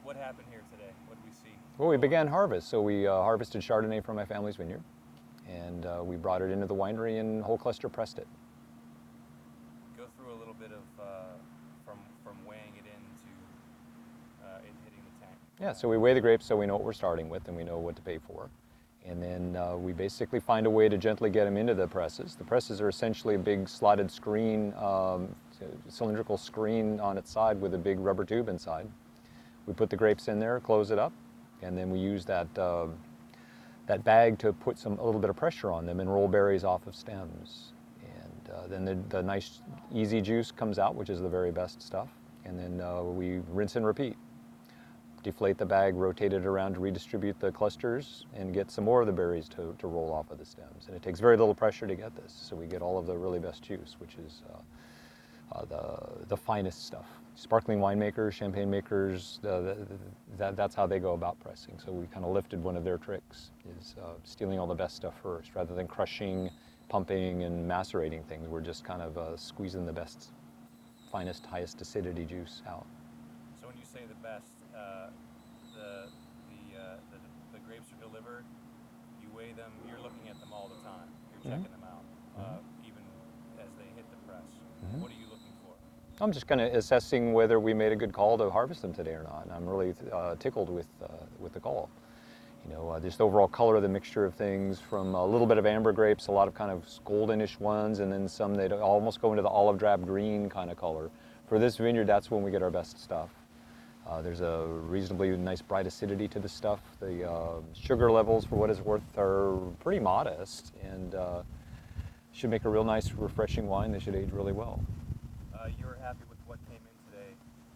What happened here today? What did we see? Well, we began harvest. So we harvested Chardonnay from my family's vineyard, and we brought it into the winery and whole cluster pressed it. Go through a little bit of from weighing it into it hitting the tank. Yeah, so we weigh the grapes so we know what we're starting with and we know what to pay for. And then we basically find a way to gently get them into the presses. The presses are essentially a big slotted screen, cylindrical screen on its side with a big rubber tube inside. We put the grapes in there, close it up, and then we use that bag to put a little bit of pressure on them and roll berries off of stems. And then the nice easy juice comes out, which is the very best stuff. And then we rinse and repeat. Deflate the bag, rotate it around to redistribute the clusters, and get some more of the berries to roll off of the stems. And it takes very little pressure to get this, so we get all of the really best juice, which is the finest stuff. Sparkling winemakers, champagne makers, that's how they go about pressing. So we kind of lifted one of their tricks, is stealing all the best stuff first, rather than crushing, pumping, and macerating things. We're just kind of squeezing the best, finest, highest acidity juice out. So when you say the best, the grapes are delivered. You weigh them. You're looking at them all the time. You're checking them out, even as they hit the press. What are you looking for? I'm just kind of assessing whether we made a good call to harvest them today or not. And I'm really tickled with the call. You know, just the overall color of the mixture of things, from a little bit of amber grapes, a lot of kind of goldenish ones, and then some that almost go into the olive drab green kind of color. For this vineyard, that's when we get our best stuff. There's a reasonably nice bright acidity to the stuff. The sugar levels, for what it's worth, are pretty modest, and should make a real nice, refreshing wine. They should age really well. You were happy with what came in today.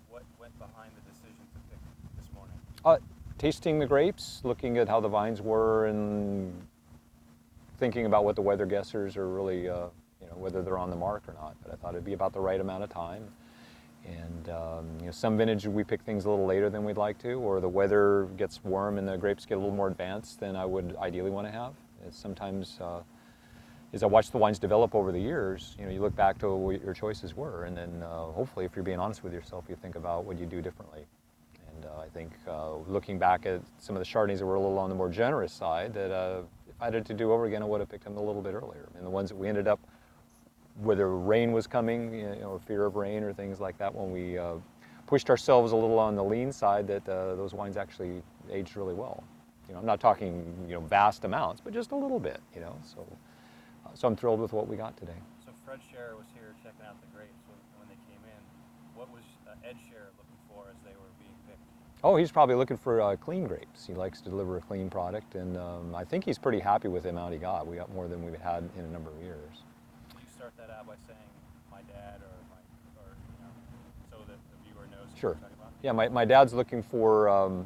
What went behind the decision to pick this morning? Tasting the grapes, looking at how the vines were, and thinking about what the weather guessers are really, whether they're on the mark or not. But I thought it'd be about the right amount of time. And some vintage we pick things a little later than we'd like to, or the weather gets warm and the grapes get a little more advanced than I would ideally want to have. It's sometimes, as I watch the wines develop over the years, you look back to what your choices were, and then hopefully, if you're being honest with yourself, you think about what you do differently. And I think looking back at some of the Chardonnays that were a little on the more generous side, that if I had to do over again, I would have picked them a little bit earlier. And the ones that we ended up, whether rain was coming, or fear of rain or things like that, when we pushed ourselves a little on the lean side, that those wines actually aged really well. I'm not talking vast amounts, but just a little bit. So I'm thrilled with what we got today. So Fred Scherrer was here checking out the grapes when they came in. What was Ed Scherrer looking for as they were being picked? Oh, he's probably looking for clean grapes. He likes to deliver a clean product, and I think he's pretty happy with the amount he got. We got more than we've had in a number of years. Start that out by saying my dad so that the viewer knows Sure. what you're talking about? Yeah, my dad's looking for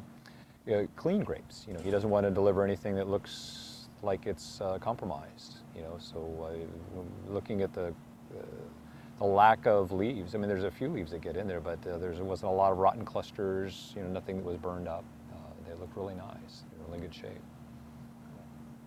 clean grapes. He doesn't want to deliver anything that looks like it's compromised. So looking at the lack of leaves. I mean, there's a few leaves that get in there, but there wasn't a lot of rotten clusters. Nothing that was burned up. They look really nice. They're in really good shape.